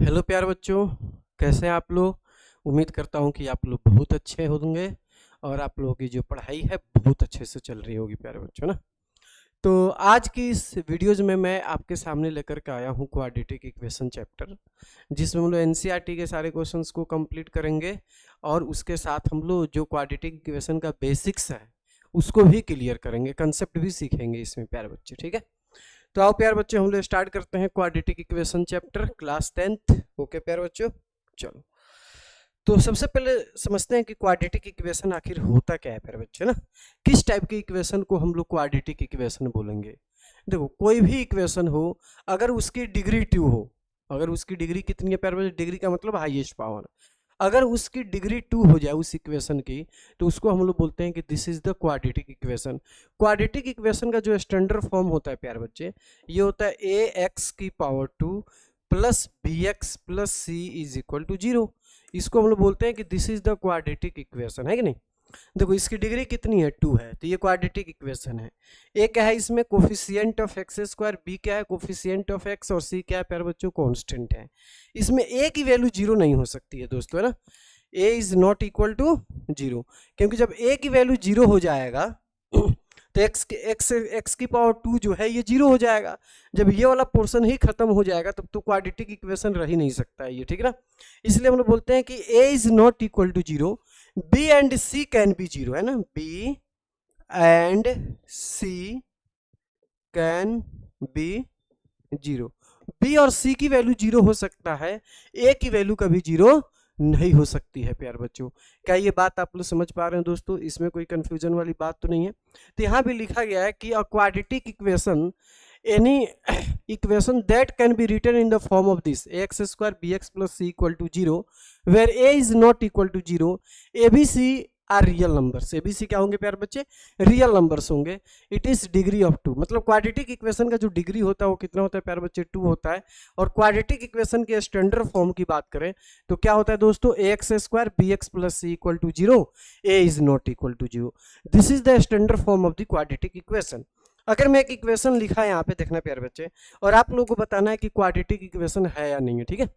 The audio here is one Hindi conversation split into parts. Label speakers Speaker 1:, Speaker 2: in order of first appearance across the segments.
Speaker 1: हेलो प्यारे बच्चों, कैसे हैं आप लोग। उम्मीद करता हूं कि आप लोग बहुत अच्छे होंगे और आप लोगों की जो पढ़ाई है बहुत अच्छे से चल रही होगी प्यारे बच्चों ना। तो आज की इस वीडियोज में मैं आपके सामने लेकर के आया हूं क्वाड्रेटिक इक्वेशन चैप्टर, जिसमें हम लोग एनसीईआरटी के सारे क्वेश्चंस को कंप्लीट करेंगे और उसके साथ हम लोग जो क्वाड्रेटिक इक्वेशन का बेसिक्स है उसको भी क्लियर करेंगे, कंसेप्ट भी सीखेंगे इसमें प्यारे बच्चे। ठीक है, तो आओ प्यारे बच्चे हम लोग स्टार्ट करते हैं quadratic equation chapter class 10th। Okay प्यारे बच्चों, चलो तो सबसे पहले समझते हैं कि क्वाड्रेटिक इक्वेशन आखिर होता क्या है प्यारे बच्चे ना। किस टाइप की इक्वेशन को हम लोग क्वाड्रेटिक इक्वेशन बोलेंगे। देखो, कोई भी इक्वेशन हो, अगर उसकी डिग्री 2 हो, अगर उसकी डिग्री कितनी है प्यारे बच्चे, डिग्री का मतलब हाईएस्ट पावर, अगर उसकी डिग्री 2 हो जाए उस इक्वेशन की, तो उसको हम लोग बोलते हैं कि this is the quadratic equation. Quadratic equation का जो स्टैंडर्ड फॉर्म होता है प्यारे बच्चे, ये होता है ए एक्स की power 2 plus B x plus C is equal to 0। इसको हम लोग बोलते हैं कि this is the quadratic equation, है कि नहीं। देखो, इसकी डिग्री कितनी है, 2 है, तो ये क्वाड्रेटिक इक्वेशन है। ए क्या है इसमें, coefficient of x square, b क्या है कोफिशिएंट ऑफ एक्स, और सी क्या है प्यारे बच्चों, कांस्टेंट है। इसमें ए की वैल्यू 0 नहीं हो सकती है दोस्तों, है ना। ए इज नॉट इक्वल टू 0, क्योंकि जब ए की वैल्यू 0 हो जाएगा तो एक्स की पावर 2 जो है ये 0 हो जाएगा। जब ये वाला पोर्शन ही खत्म हो जाएगा तब तो क्वाड्रेटिक इक्वेशन रह ही नहीं सकता है ये, ठीक है ना। इसलिए हम लोग बोलते हैं कि A is not equal to 0, B and C can be 0, है ना, B and C can be 0। B और सी की वैल्यू 0 हो सकता है, ए की वैल्यू कभी 0 नहीं हो सकती है प्यार बच्चों। क्या ये बात आप लोग समझ पा रहे हैं दोस्तों, इसमें कोई कंफ्यूजन वाली बात तो नहीं है। तो यहाँ भी लिखा गया है कि a quadratic equation any equation that can be written in the form of this a x square B x plus C equal to 0 where a is not equal to 0, a b c are real numbers. A b c क्या होंगे प्यारे बच्चे, रियल नंबर्स होंगे। इट इज डिग्री ऑफ 2, मतलब क्वाड्रेटिक इक्वेशन का जो डिग्री होता है वो कितना होता है प्यारे बच्चे, 2 होता है। और क्वाड्रेटिक इक्वेशन के स्टैंडर्ड फॉर्म की बात करें तो क्या होता है दोस्तों, A x square B x plus C equal to 0, A is not equal to 0। This is the standard form of the quadratic equation. अगर मैं एक इक्वेशन लिखा है यहाँ पे, देखना प्यारे बच्चे, और आप लोगों को बताना है कि क्वाड्रेटिक इक्वेशन है या नहीं है, ठीक है।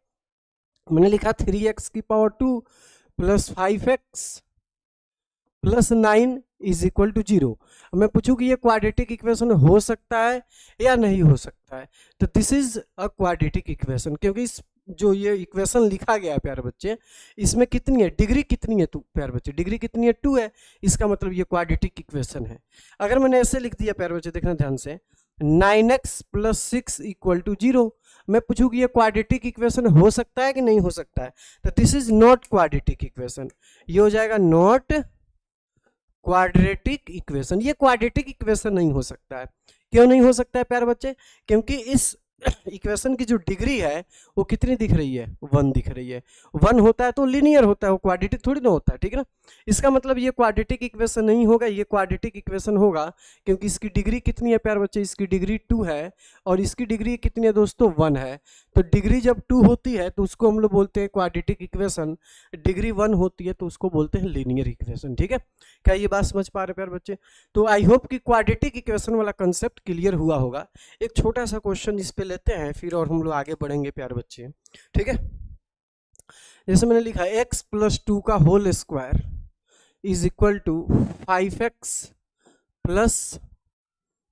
Speaker 1: मैंने लिखा 3x की power 2 plus 5x plus 9 is equal to 0। मैं पूछूं कि ये क्वाड्रेटिक इक्वेशन हो सकता है या नहीं हो सकता है, तो this is a quadratic equation, क्योंकि इस जो ये इक्वेशन लिखा गया है प्यारे बच्चे, इसमें कितनी है डिग्री, कितनी है प्यारे बच्चे, डिग्री कितनी है, 2 है। इसका मतलब ये क्वाड्रेटिक इक्वेशन है। अगर मैंने ऐसे लिख दिया प्यारे बच्चे, देखना ध्यान से, 9x प्लस 6 इक्वल टू 0, मैं पूछूं कि ये क्वाड्रेटिक इक्वेशन हो सकता है कि नहीं हो सकता है, तो this is not quadratic equation. ये हो जाएगा नॉट क्वाड्रेटिक इक्वेशन। ये क्वाड्रेटिक इक्वेशन नहीं हो सकता है। क्यों नहीं हो सकता है प्यारे बच्चे, क्योंकि इस इक्वेशन की जो डिग्री है वो कितनी दिख रही है, 1 दिख रही है। 1 होता है तो लीनियर होता है, वो क्वाड्रेटिक थोड़ी ना होता है, ठीक है ना। इसका मतलब ये क्वाड्रेटिक इक्वेशन नहीं होगा, ये क्वाड्रेटिक इक्वेशन होगा, क्योंकि इसकी डिग्री कितनी है प्यारे बच्चे, इसकी डिग्री 2 है और इसकी डिग्री कितनी है दोस्तों, 1 है। तो डिग्री जब 2 होती है तो उसको हम लोग बोलते हैं क्वाड्रेटिक इक्वेशन, डिग्री 1 होती है तो उसको बोलते हैं लीनियर इक्वेशन, ठीक है। क्या ये बात समझ पा रहे प्यारे बच्चे। तो आई होप कि क्वाड्रेटिक इक्वेशन वाला कंसेप्ट क्लियर हुआ होगा। एक छोटा सा क्वेश्चन इस पे लेते हैं, फिर और हम लोग आगे बढ़ेंगे प्यारे बच्चे, ठीक है। जैसे मैंने लिखा x प्लस 2 का whole square is equal to 5x plus,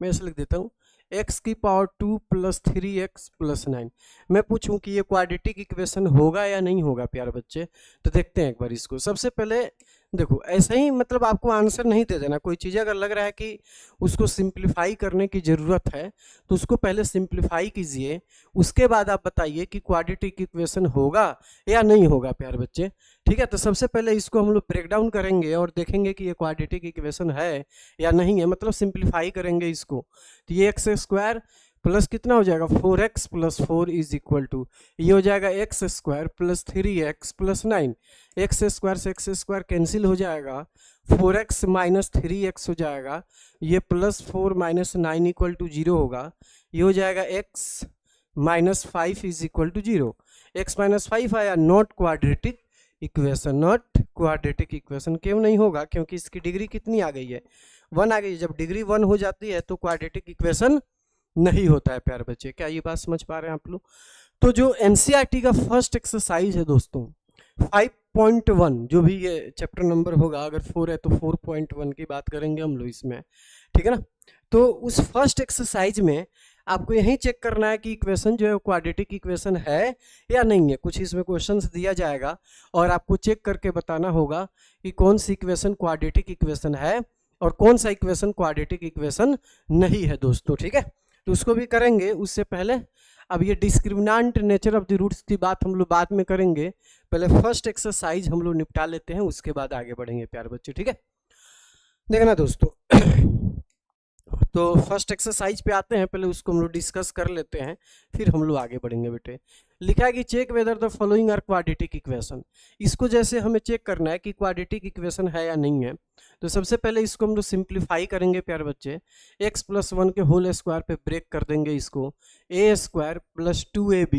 Speaker 1: मैं ऐसे लिख देता हूँ, x की पावर 2 प्लस 3x प्लस 9। मैं पूछूं कि ये क्वाड्रेटिक इक्वेशन होगा या नहीं होगा प्यारे बच्चे, तो देखते हैं एक बार इसको। सबसे पहले देखो, ऐसा ही मतलब आपको आंसर नहीं दे देना। कोई चीज़ अगर लग रहा है कि उसको सिंप्लीफाई करने की ज़रूरत है तो उसको पहले सिंप्लीफाई कीजिए, उसके बाद आप बताइए कि क्वाड्रेटिक इक्वेशन होगा या नहीं होगा प्यारे बच्चे, ठीक है। तो सबसे पहले इसको हम लोग ब्रेक डाउन करेंगे और देखेंगे कि ये क्वाड्रेटिक इक्वेशन है या नहीं है, मतलब सिंप्लीफाई करेंगे इसको। तो ये एक्स स्क्वायर प्लस कितना हो जाएगा, 4x plus 4 is equal to, ये हो जाएगा x square plus 3x plus 9। X square से एक्स स्क्वायर कैंसिल हो जाएगा, 4x माइनस 3x हो जाएगा, ये प्लस 4 माइनस 9 इक्वल टू 0 होगा। ये हो जाएगा x minus 5 is equal to 0। x minus 5 आया, not quadratic equation, not quadratic equation. क्यों नहीं होगा, क्योंकि इसकी डिग्री कितनी आ गई है, 1 आ गई है। जब डिग्री 1 हो जाती है तो क्वाड्रेटिक इक्वेशन नहीं होता है प्यारे बच्चे। क्या ये बात समझ पा रहे हैं आप लोग। तो जो एनसीईआरटी का फर्स्ट एक्सरसाइज है दोस्तों 5.1, जो भी ये चैप्टर नंबर होगा, अगर 4 है तो 4.1 की बात करेंगे हम लोग इसमें, ठीक है ना। तो उस फर्स्ट एक्सरसाइज में आपको यही चेक करना है कि इक्वेशन जो है क्वाड्रेटिक इक्वेशन है या नहीं है। कुछ इसमें क्वेश्चंस दिया जाएगा और आपको चेक करके बताना होगा कि कौन सी इक्वेशन क्वाड्रेटिक इक्वेशन है और कौन सा इक्वेशन क्वाड्रेटिक इक्वेशन नहीं है दोस्तों, ठीक है। तो उसको भी करेंगे। उससे पहले अब ये discriminant nature of the roots की बात हम लोग बाद में करेंगे, पहले फर्स्ट एक्सरसाइज हम लोग निपटा लेते हैं, उसके बाद आगे बढ़ेंगे प्यारे बच्चे, ठीक है। देखना दोस्तों तो फर्स्ट एक्सरसाइज पे आते हैं, पहले उसको हम लोग डिस्कस कर लेते हैं, फिर हम लोग आगे बढ़ेंगे बेटे। लिखा है कि check whether the following are quadratic equation. इसको जैसे हमें चेक करना है कि क्वाड्रेटिक इक्वेशन है या नहीं है, तो सबसे पहले इसको हम लोग सिंप्लीफाई करेंगे प्यारे बच्चे। x + 1 के होल स्क्वायर पे ब्रेक कर देंगे इसको, a² + 2ab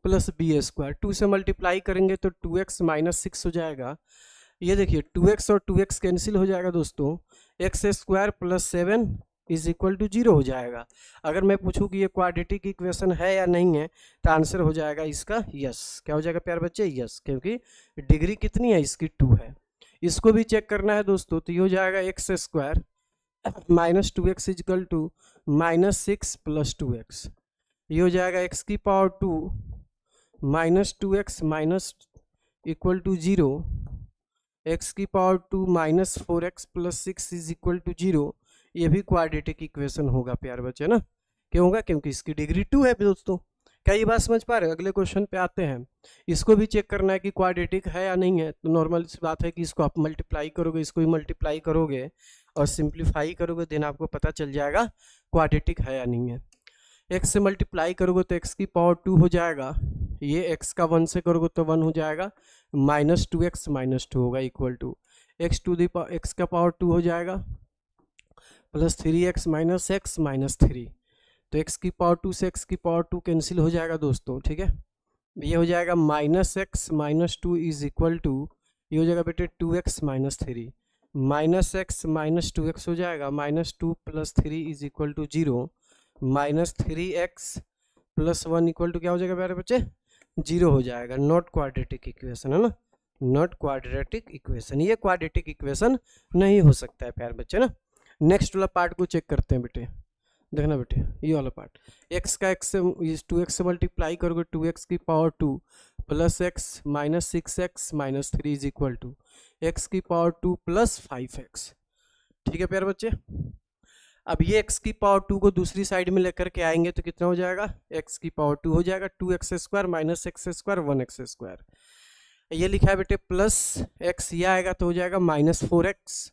Speaker 1: + b²। 2 से मल्टीप्लाई करेंगे तो 2x - 6 हो जाएगा। ये देखिए 2x और 2x कैंसिल हो जाएगा दोस्तों, x² + 7 = 0 हो जाएगा। अगर मैं पूछूं कि ये क्वाड्रेटिक इक्वेशन है या नहीं है, तो आंसर हो जाएगा इसका यस। क्या हो जाएगा प्यारे बच्चे? यस, क्योंकि डिग्री कितनी है इसकी 2 है। इसको भी चेक करना है दोस्तों, तो ये हो जाएगा x² - 2x = -6 + 2x। ये हो जाएगा x⁻² - 2x = 0, x⁻² - 4x + 6 = 0। ये भी क्वाड्रेटिक इक्वेशन होगा प्यारे बच्चे ना। क्यों होगा? क्योंकि इसकी डिग्री 2 है दोस्तों। क्या ये बात समझ पा रहे हो? अगले क्वेश्चन पे आते हैं। इसको भी चेक करना है कि क्वाड्रेटिक है या नहीं है। तो नॉर्मल सी बात है कि इसको आप मल्टीप्लाई करोगे, इसको भी मल्टीप्लाई करोगे और सिंप्लीफाई करोगे, देन आपको पता चल जाएगा क्वाड्रेटिक है या नहीं है। x से मल्टीप्लाई करोगे तो x⁻² हो जाएगा, ये x का 1 से करोगे तो 1 हो जाएगा, -2x - 2 होगा = x⁻² हो जाएगा +3x - x - 3। तो x⁻² से x⁻² कैंसिल हो जाएगा दोस्तों, ठीक है। ये हो जाएगा -x - 2 = ये हो जाएगा बेटे 2x - 3, -x - 2x हो जाएगा, -2 + 3 = 0, -3x + 1 = क्या हो जाएगा प्यारे बच्चे? 0 हो जाएगा। नॉट क्वाड्रेटिक इक्वेशन है ना, नॉट क्वाड्रेटिक इक्वेशन। ये क्वाड्रेटिक इक्वेशन नहीं हो सकता है प्यारे बच्चे ना। नेक्स्ट वाला पार्ट को चेक करते हैं बेटे, देखना बेटे ये वाला पार्ट। x का x से 2x से मल्टीप्लाई करोगे 2x⁻² + x - 6x - 3 = x⁻² + 5x, ठीक है प्यारे बच्चे। अब ये x⁻² को दूसरी साइड में लेकर के आएंगे तो कितना हो जाएगा? x⁻² हो जाएगा 2x² - x² 1x²। ये लिखा है बेटे प्लस x, ये आएगा तो हो जाएगा -4x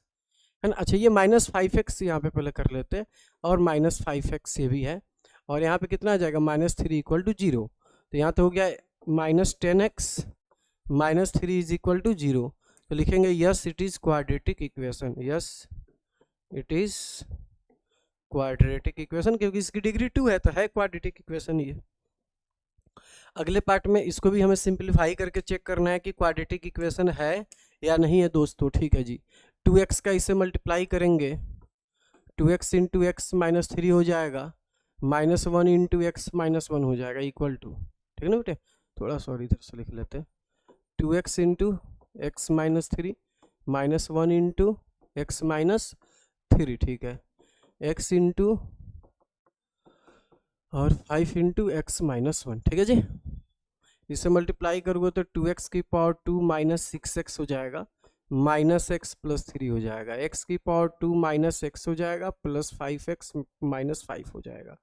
Speaker 1: है ना। अच्छा ये -5x यहाँ पे पहले कर लेते हैं, और -5x ये भी है, और यहाँ पे कितना आ जाएगा? -3 = 0। तो यहाँ तो हो गया -10x - 3 = 0। तो लिखेंगे yes it is quadratic equation, yes it is quadratic equation, क्योंकि इसकी डिग्री 2 है तो है क्वाड्रेटिक इक्वेशन ये। अगले पार्ट में इसको भी हमें सिंप्लीफाई करके चेक करना है कि क्वाड्रेटिक इक्वेशन है या नहीं है दोस्तों, ठीक है जी। 2x का इसे मल्टीप्लाई करेंगे, 2x × x - 3 हो जाएगा, -1 × x - 1 हो जाएगा = ठीक है ना बेटे। थोड़ा सॉरी इधर से लिख लेते हैं, 2x × x - 3 -1 × x - 3, ठीक है, x × और 5 × x - 1, ठीक है जी। इसे मल्टीप्लाई करोगे तो 2x⁻² - 6x हो जाएगा, -x + 3 हो जाएगा, x⁻² - x हो जाएगा +5x - 5 हो जाएगा।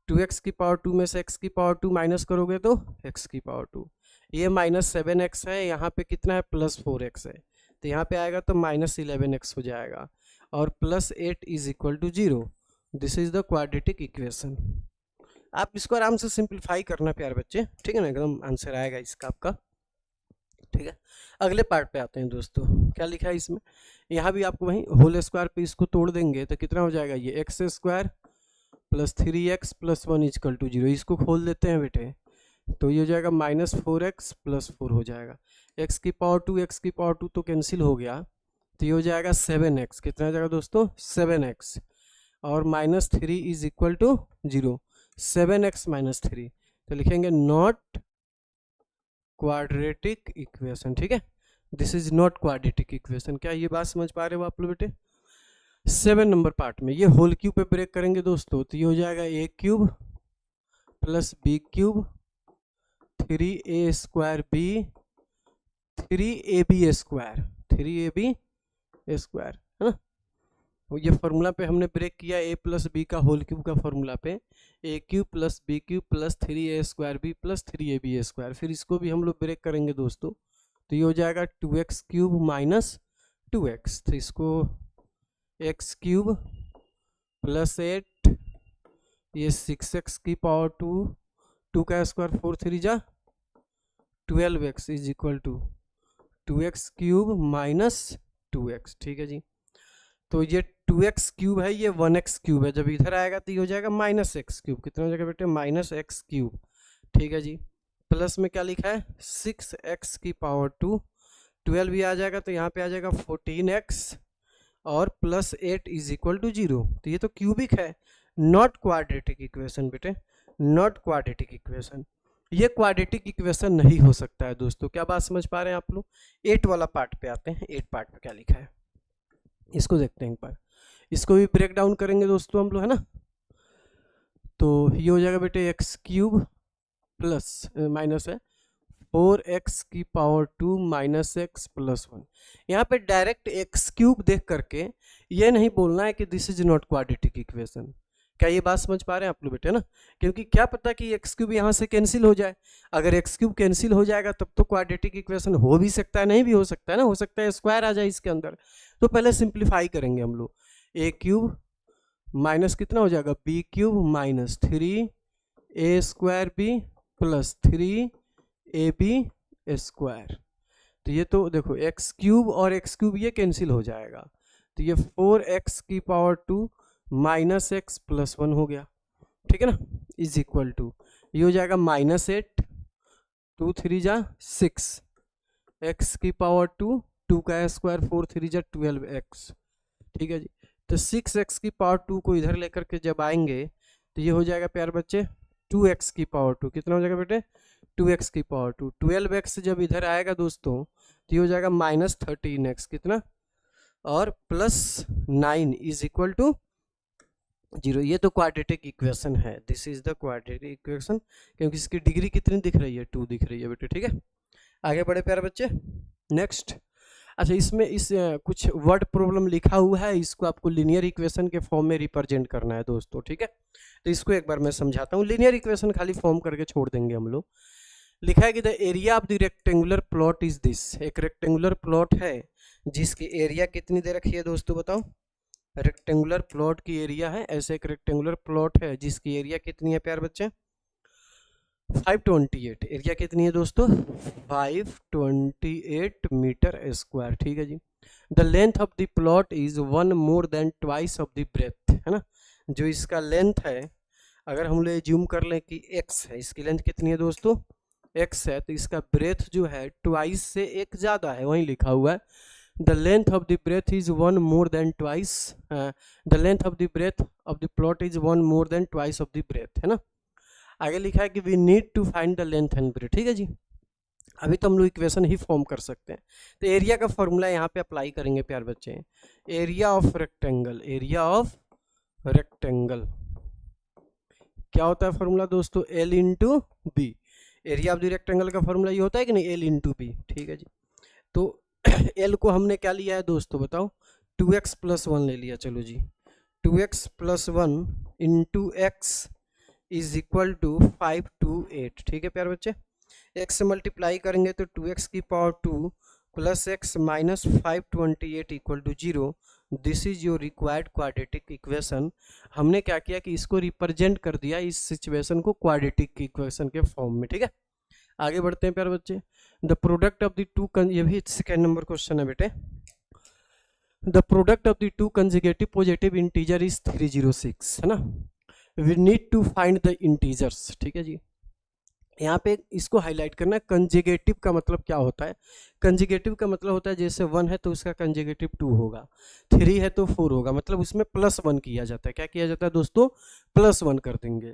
Speaker 1: 2x⁻² में से x⁻² माइनस करोगे तो x⁻², ये -7x है, यहाँ पे कितना है? +4x है, तो यहाँ पे आएगा तो -11x हो जाएगा, और +8 = 0। This is the quadratic equation. आप इसको आराम से सिंप्लीफाई करना प्यारे बच्चे, ठीक है ना, एकदम आंसर आएगा इसका आपका, ठीक है। अगले पार्ट पे आते हैं दोस्तों, क्या लिखा है इसमें? यहाँ भी आपको वहीं होल स्क्वायर पे इसको तोड़ देंगे तो कितना हो जाएगा? ये x² + 3x + 1 = 0। इसको खोल देते हैं बेटे, तो ये हो जाएगा -4x + 4 हो जाएगा, x⁻² तो कैंसिल हो गया, तो ये हो जाएगा 7x। कितना हो जाएगा दोस्तों? 7x, और -3 = 0, 7x - 3, तो लिखेंगे नॉट क्वाड्रेटिक इक्वेशन, ठीक है, this is not quadratic equation. क्या ये बात समझ पा रहे हो आप लोग बेटे? 7 नंबर पार्ट में ये होल क्यूब पे ब्रेक करेंगे दोस्तों, तो ये हो जाएगा A cube plus B cube 3a square B 3ab square 3ab square, है ना। और ये फॉर्मूला पे हमने ब्रेक किया a प्लस बी का होल क्यूब का फॉर्मूला पे, A cube plus B cube plus 3a square B plus 3ab square. फिर इसको भी हम लोग ब्रेक करेंगे दोस्तों, तो ये हो जाएगा 2x क्यूब माइनस 2x, तो इसको x क्यूब प्लस 8 ये 6x की पावर 2 का स्क्वायर 4 3 जा 12x is equal to 2x cube minus 2x, ठीक है जी। तो ये 2x क्यूब है, ये 1x क्यूब है, जब इधर आएगा तो ये हो जाएगा माइनस एक्स क्यूब। कितना हो जाएगा बेटे? माइनस एक्स क्यूब, ठीक है जी। प्लस में क्या लिखा है? 6x की पावर 2, 12 भी आ जाएगा तो यहाँ पे आ जाएगा 14x और प्लस 8 इज इक्वल टू 0। तो ये तो क्यूबिक है, नॉट क्वाड्रेटिक इक्वेशन बेटे, नॉट क्वाड्रेटिक इक्वेशन। ये क्वाड्रेटिक इक्वेशन नहीं हो सकता है दोस्तों। क्या बात समझ पा रहे हैं आप लोग? 8 वाला पार्ट पे आते हैं, 8 पार्ट पे क्या लिखा है इसको देखते हैं एक बार। इसको भी ब्रेक डाउन करेंगे दोस्तों हम लोग, है ना। तो ये हो जाएगा बेटे एक्स क्यूब प्लस माइनस है 4x की पावर 2 माइनस एक्स प्लस 1। यहाँ पे डायरेक्ट एक्स क्यूब देख करके ये नहीं बोलना है कि this is not quadratic equation. क्या ये बात समझ पा रहे हैं आप लोग बेटे ना? क्योंकि क्या पता कि एक्स क्यूब यहाँ से कैंसिल हो जाए। अगर एक्स क्यूब कैंसिल हो जाएगा तब तो क्वाड्रेटिक इक्वेशन हो भी सकता है, नहीं भी हो सकता है ना, हो सकता है स्क्वायर आ जाए इसके अंदर। तो पहले सिंप्लीफाई करेंगे हम लोग, ए क्यूब माइनस कितना हो जाएगा b cube minus 3a square B plus 3ab square. तो ये तो देखो एक्स क्यूब और एक्स क्यूब ये कैंसिल हो जाएगा, तो ये 4x की पावर 2 माइनस एक्स प्लस 1 हो गया, ठीक है ना, इज इक्वल टू ये हो जाएगा माइनस 8 2 3 जा 6 x की पावर 2 2 का स्क्वायर 4 3 जा 12x, ठीक है जी। तो 6x की पावर 2 को इधर लेकर के जब आएंगे तो ये हो जाएगा प्यार बच्चे 2x की पावर 2। कितना हो जाएगा बेटे? 2x की पावर 2। 12x जब इधर आएगा दोस्तों तो ये हो जाएगा माइनस 13x कितना और प्लस 9 इज इक्वल टू 0। ये तो क्वाड्रेटिक इक्वेशन है, this is the quadratic equation, क्योंकि इसकी डिग्री कितनी दिख रही है? 2 दिख रही है बेटे, ठीक है। आगे बढ़े प्यारे बच्चे, नेक्स्ट। अच्छा, इसमें इस कुछ वर्ड प्रॉब्लम लिखा हुआ है, इसको आपको लीनियर इक्वेशन के फॉर्म में रिप्रेजेंट करना है दोस्तों, ठीक है। तो इसको एक बार मैं समझाता हूँ। लीनियर इक्वेशन खाली फॉर्म करके छोड़ देंगे हम लोग। लिखा है कि the area of the rectangular plot is this. एक रेक्टेंगुलर प्लॉट है जिसकी एरिया कितनी दे रखी है दोस्तों, बताओ। रेक्टेंगुलर प्लॉट की एरिया है, ऐसे एक रेक्टेंगुलर प्लॉट है जिसकी एरिया कितनी है प्यार बच्चे? 528। एरिया कितनी है दोस्तों? 528 मीटर स्क्वायर, ठीक है जी। The length of the plot is 1 more than twice of the breadth, है ना। जो इसका लेंथ है, अगर हम लोग एज्यूम कर लें कि x है, इसकी लेंथ कितनी है दोस्तों? x है, तो इसका ब्रेथ जो है ट्वाइस से एक ज़्यादा है, वहीं लिखा हुआ है the length of the breadth is 1 more than twice, the length of the breadth of the plot is 1 more than twice of the breadth, है ना। आगे लिखा है कि we need to find the length and breadth, ठीक है जी। अभी तो हम लोग इक्वेशन ही फॉर्म कर सकते हैं। तो एरिया का फॉर्मूला यहाँ पे अप्लाई करेंगे प्यार बच्चे। Area of rectangle, area of rectangle क्या होता है फॉर्मूला दोस्तों? L into b. Area of the rectangle का फॉर्मूला ये होता है कि नहीं? L इंटू बी, ठीक है जी। तो L को हमने क्या लिया है दोस्तों, बताओ? 2x प्लस 1 ले लिया, चलो जी। 2x plus 1 into x is equal to 528, ठीक है प्यारे बच्चे। x से मल्टीप्लाई करेंगे तो 2x की power 2 plus x minus 528 equal to 0। This is your required quadratic equation. हमने क्या किया कि इसको रिप्रेजेंट कर दिया, इस सिचुएशन को क्वाड्रेटिक इक्वेशन के फॉर्म में, ठीक है। आगे बढ़ते हैं प्यारे बच्चे। The product of the two, ये भी सेकेंड नंबर क्वेश्चन है बेटे। The product of the two consecutive positive integer is 306, है ना। We need to find the integers, ठीक है जी। यहाँ पे इसको हाईलाइट करना है, कंजुगेटिव का मतलब क्या होता है? कंजुगेटिव का मतलब होता है जैसे 1 है तो उसका कंजुगेटिव 2 होगा, 3 है तो 4 होगा, मतलब उसमें प्लस 1 किया जाता है। क्या किया जाता है दोस्तों? प्लस 1 कर देंगे।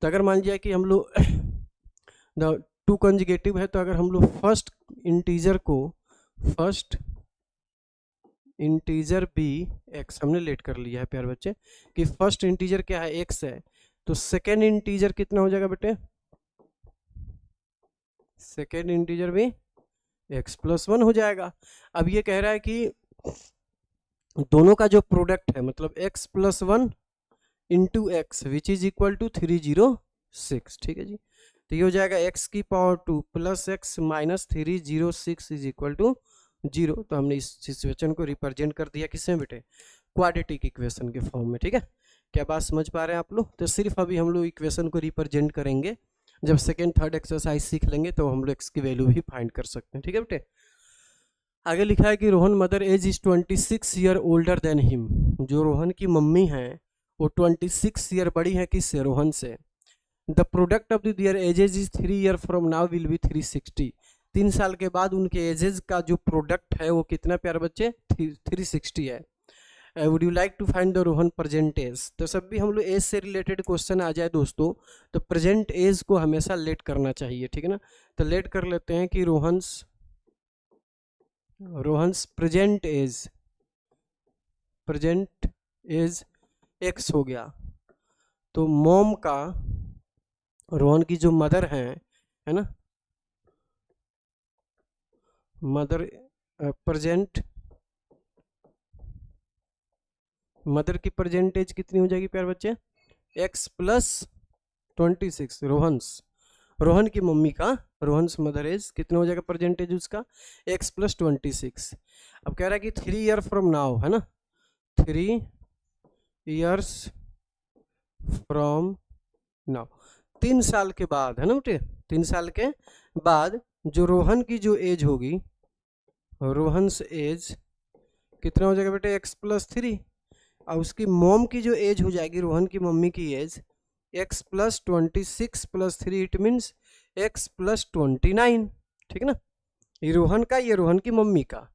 Speaker 1: तो अगर मान लिया कि हम लोग द टू कंजुगेटिव है, तो अगर हम लोग फर्स्ट इंटीजर बी एक्स हमने लेट कर लिया है प्यारे बच्चे कि फर्स्ट इंटीजर क्या है, एक्स है, तो सेकेंड इंटीजर कितना हो जाएगा बेटे, सेकेंड इंटीजर भी एक्स प्लस वन हो जाएगा। अब ये कह रहा है कि दोनों का जो प्रोडक्ट है मतलब x plus one into x which is equal to 306, ठीक है जी। तो ये हो जाएगा एक्स की power 2 plus x minus 306 is equal to 0। तो हमने इस सिचुएशन को रिप्रेजेंट कर दिया किसमें बेटे, क्वाड्रेटिक इक्वेशन के फॉर्म में, ठीक है। क्या बात समझ पा रहे हैं आप लोग? तो सिर्फ अभी हम लोग इक्वेशन को रिप्रेजेंट करेंगे, जब सेकेंड थर्ड एक्सरसाइज सीख लेंगे तो हम लोग एक्स की वैल्यू भी फाइंड कर सकते हैं, ठीक है बेटे। आगे लिखा है कि Rohan mother age is 26 year older than him. जो रोहन की मम्मी हैं वो 26 ईयर बड़ी है किससे, रोहन से। The product of their ages is 3 year from now will be 360। 3 साल के बाद उनके एजेज का जो प्रोडक्ट है वो कितना प्यारे बच्चे, 360 है। Would you like to find the Rohan present age. तो सब भी हम लोग एज से रिलेटेड क्वेश्चन आ जाए दोस्तों तो प्रेजेंट एज को हमेशा लेट करना चाहिए, ठीक है ना। तो लेट कर लेते हैं कि रोहन्स प्रेजेंट एज एक्स हो गया। तो मॉम का, रोहन की जो मदर है ना, मदर मदर की परसेंटेज कितनी हो जाएगी प्यारे बच्चे, x प्लस 26। रोहन की मम्मी का, रोहन्स मदर एज कितना हो जाएगा परसेंटेज उसका, x प्लस 26। अब कह रहा है कि 3 ईयर फ्रॉम नाउ, है ना, 3 ईयर्स फ्रॉम नाउ, 3 साल के बाद, है ना बेटे, 3 साल के बाद जो रोहन की जो एज होगी, रोहन्स एज कितना हो जाएगा बेटे, x प्लस 3। और उसकी मॉम की जो एज हो जाएगी, रोहन की मम्मी की age x plus 26 plus 3 it means x plus 29, ठीक है ना। ये रोहन का, ये रोहन की मम्मी का।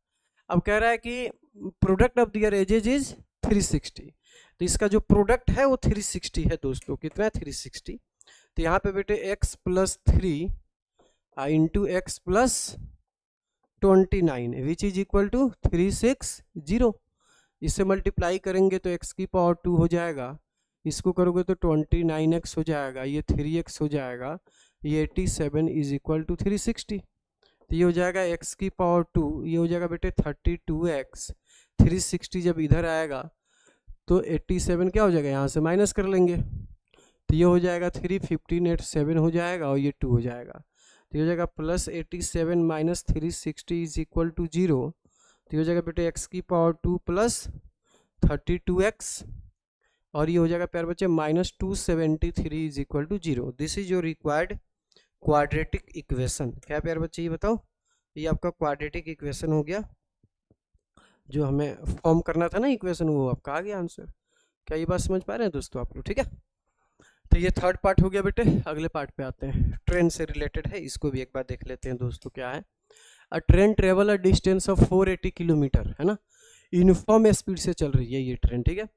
Speaker 1: अब कह रहा है कि product of their ages is 360। तो इसका जो प्रोडक्ट है वो 360 है दोस्तों, कितना है 360। तो यहाँ पे बेटे x plus 3 into x plus 29 which is equal to 360। इससे मल्टीप्लाई करेंगे तो x की पावर 2 हो जाएगा, इसको करोगे तो 29x हो जाएगा, ये 3x हो जाएगा, ये 87 इज इक्वल टू 360। तो ये हो जाएगा x की पावर 2, ये हो जाएगा बेटे 32x। 360 जब इधर आएगा तो 87 क्या हो जाएगा, यहाँ से माइनस कर लेंगे, तो ये हो जाएगा 315 87 हो जाएगा और ये 2 हो जाएगा। तो ये हो जाएगा plus 87 minus 360 is equal to 0। तो हो जाएगा बेटे x की पावर 2 प्लस 32x और ये हो जाएगा प्यारे बच्चे minus 273 is equal to 0। This is your required quadratic equation. क्या प्यारे बच्चे ये बताओ, ये आपका क्वाड्रेटिक इक्वेशन हो गया, जो हमें फॉर्म करना था ना इक्वेशन, वो आपका आ गया आंसर। क्या ये बात समझ पा रहे हैं दोस्तों आप लोग, ठीक है। तो ये थर्ड पार्ट हो गया बेटे। अगले पार्ट पे आते हैं, ट्रेन से रिलेटेड है, इसको भी एक बार देख लेते हैं दोस्तों क्या है। अ train travel a distance of 480 kilometre, है ना, यूनिफॉर्म स्पीड से चल रही है ये ट्रेन, ठीक है।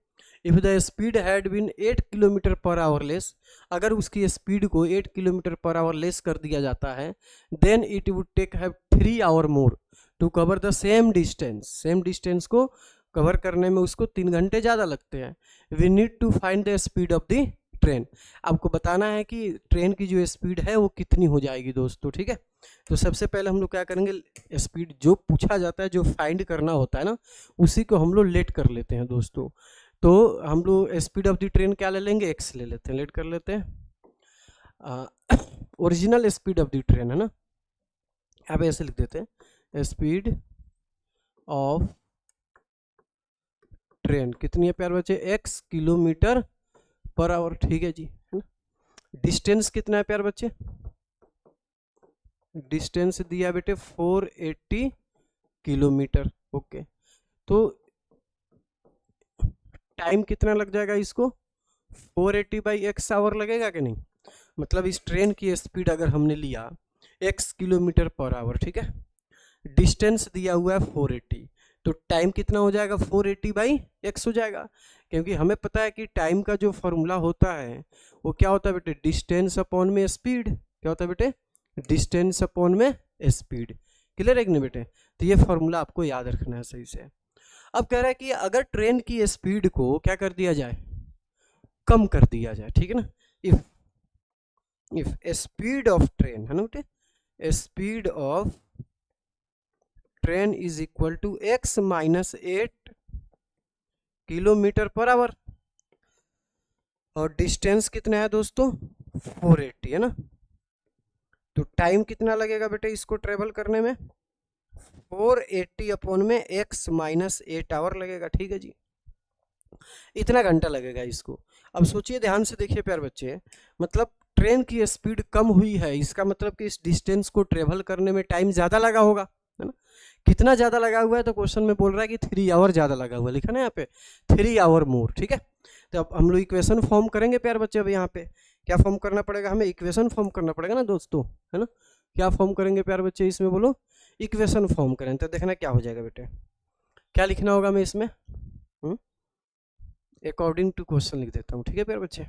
Speaker 1: If the speed had been 8 kilometre per hour less, अगर उसकी स्पीड को 8 किलोमीटर पर आवर लेस कर दिया जाता है, then it would take have 3 hour more to cover the same distance. Same distance को कवर करने में उसको 3 घंटे ज़्यादा लगते हैं। We need to find the speed of the train. आपको बताना है कि ट्रेन की जो स्पीड है वो कितनी हो जाएगी दोस्तों, ठीक है। तो सबसे पहले हम लोग क्या करेंगे, स्पीड जो पूछा जाता है, जो फाइंड करना होता है ना, उसी को हम लोग लेट कर लेते हैं दोस्तों। तो हम लोग स्पीड ऑफ द ट्रेन क्या ले लेंगे, एक्स ले लेते हैं, लेट कर लेते हैं। Original speed of the train, है ना, अब ऐसे लिख देते हैं, स्पीड ऑफ ट्रेन कितनी है प्यारे बच्चे, x किलोमीटर पर आवर, ठीक है जी, है ना। डिस्टेंस कितना है प्यारे बच्चे, डिस्टेंस दिया बेटे 480 किलोमीटर, ओके। तो टाइम कितना लग जाएगा इसको, 480 बाई एक्स आवर लगेगा कि नहीं। मतलब इस ट्रेन की स्पीड अगर हमने लिया x किलोमीटर पर आवर, ठीक है, डिस्टेंस दिया हुआ है 480, तो टाइम कितना हो जाएगा, 480 बाई एक्स हो जाएगा। क्योंकि हमें पता है कि टाइम का जो फॉर्मूला होता है वो क्या होता है बेटे, डिस्टेंस अपॉन में स्पीड, क्या होता है बेटे, डिस्टेंस अपॉन में स्पीड। क्लियर है कि नहीं बेटे? तो ये फॉर्मूला आपको याद रखना है सही से। अब कह रहा है कि अगर ट्रेन की स्पीड को क्या कर दिया जाए, कम कर दिया जाए, ठीक है ना, इफ स्पीड ऑफ ट्रेन है ना बेटे, speed of train is equal to x minus 8 kilometre per hour, और डिस्टेंस कितना है दोस्तों 480 है ना, तो टाइम कितना लगेगा बेटे इसको ट्रेवल करने में, 480 अपॉन में x माइनस 8 आवर लगेगा। ठीक है जी, इतना घंटा लगेगा इसको। अब सोचिए, ध्यान से देखिए प्यारे बच्चे, मतलब ट्रेन की स्पीड कम हुई है, इसका मतलब कि इस डिस्टेंस को ट्रेवल करने में टाइम ज़्यादा लगा होगा, है ना। कितना ज़्यादा लगा हुआ है, तो क्वेश्चन में बोल रहा है कि 3 आवर ज़्यादा लगा हुआ है, लिखा ना यहाँ पे 3 आवर मोर। ठीक है, तो अब हम लोग इक्वेशन फॉर्म करेंगे प्यारे बच्चे। अब यहाँ पे क्या फॉर्म करना पड़ेगा, हमें इक्वेशन फॉर्म करना पड़ेगा ना दोस्तों, है ना। क्या फॉर्म करेंगे प्यारे बच्चे इसमें, बोलो, इक्वेशन फॉर्म करें। तो देखना क्या हो जाएगा बेटे, क्या लिखना होगा हमें इसमें, अकॉर्डिंग टू क्वेश्चन लिख देता हूँ। ठीक है प्यारे बच्चे,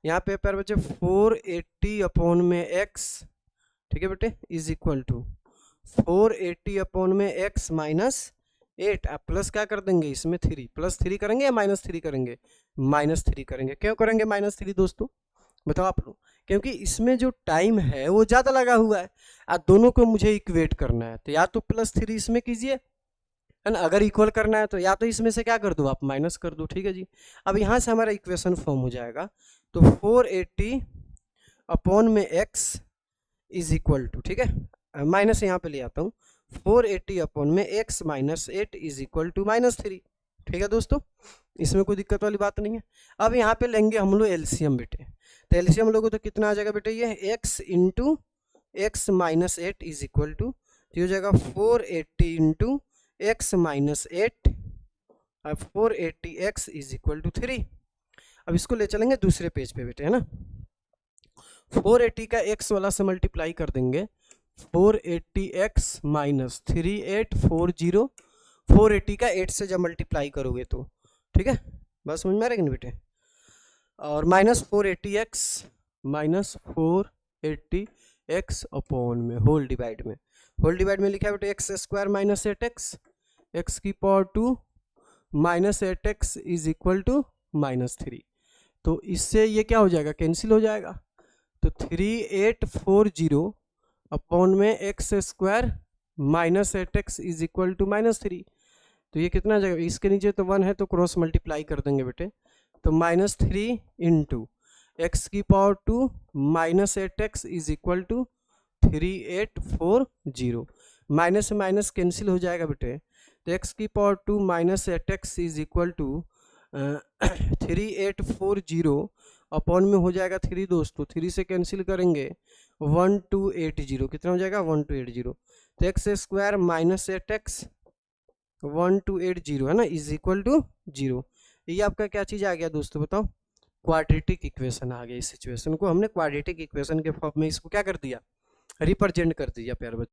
Speaker 1: यहाँ पे प्यारे बच्चे 480 अपॉन में x, ठीक है बेटे, इज इक्वल टू 480 अपॉन में x माइनस 8, आप प्लस क्या कर देंगे इसमें 3, प्लस 3 करेंगे या माइनस 3 करेंगे, माइनस 3 करेंगे। क्यों करेंगे माइनस 3 दोस्तों, बताओ आप लोग, क्योंकि इसमें जो टाइम है वो ज़्यादा लगा हुआ है, और दोनों को मुझे इक्वेट करना है, तो या तो प्लस 3 इसमें कीजिए, है ना, अगर इक्वल करना है तो या तो इसमें से क्या कर दो आप माइनस कर दो। ठीक है जी, अब यहाँ से हमारा इक्वेशन फॉर्म हो जाएगा, तो 480 अपॉन में x इज इक्वल टू, ठीक है, माइनस यहाँ पे ले आता हूँ, 480 अपॉन में x minus 8 is equal to minus 3। ठीक है दोस्तों, इसमें कोई दिक्कत वाली बात नहीं है। अब यहाँ पे लेंगे हम लोग एलसीएम बेटे, तो एलसीएम लोगों तो कितना आ जाएगा बेटे, ये x into x minus 8 is equal to, तो हो जाएगा 480 इंटू x माइनस 8, अब 480x इज इक्वल टू 3। अब इसको ले चलेंगे दूसरे पेज पे बेटे, है ना, 480 का x वाला से मल्टीप्लाई कर देंगे, 480x माइनस 3840, 480 का 8 से जब मल्टीप्लाई करोगे तो, ठीक है, बस समझ में आ रहा है कि नहीं बेटे, और minus 480x minus 480x upon में होल डिवाइड में, होल डिवाइड में लिखा है बेटे X square minus 8x, X की power 2 minus 8x is equal to minus 3। तो इससे ये क्या हो जाएगा, कैंसिल हो जाएगा, तो 3840 अपॉन में x square minus 8x is equal to minus 3। तो ये कितना जाएगा, इसके नीचे तो 1 है तो क्रॉस मल्टीप्लाई कर देंगे बेटे, तो माइनस 3 इंटू एक्स की power 2 minus 8x is equal to 3840, minus से माइनस कैंसिल हो जाएगा बेटे, तो एक्स की power 2 minus 8x is equal to 3840 upon में हो जाएगा 3 दोस्तों, 3 से कैंसिल करेंगे 1280, कितना हो जाएगा 1280, तो एक्स स्क्वायर माइनस 8x 1280 है ना इज इक्वल टू 0। ये आपका क्या चीज़ आ गया दोस्तों, बताओ, क्वाड्रेटिक इक्वेशन आ गया। इस सिचुएशन को हमने क्वाड्रेटिक इक्वेशन के फॉर्म में इसको क्या कर दिया, रिप्रेजेंट कर दिया प्यारे बच्चे।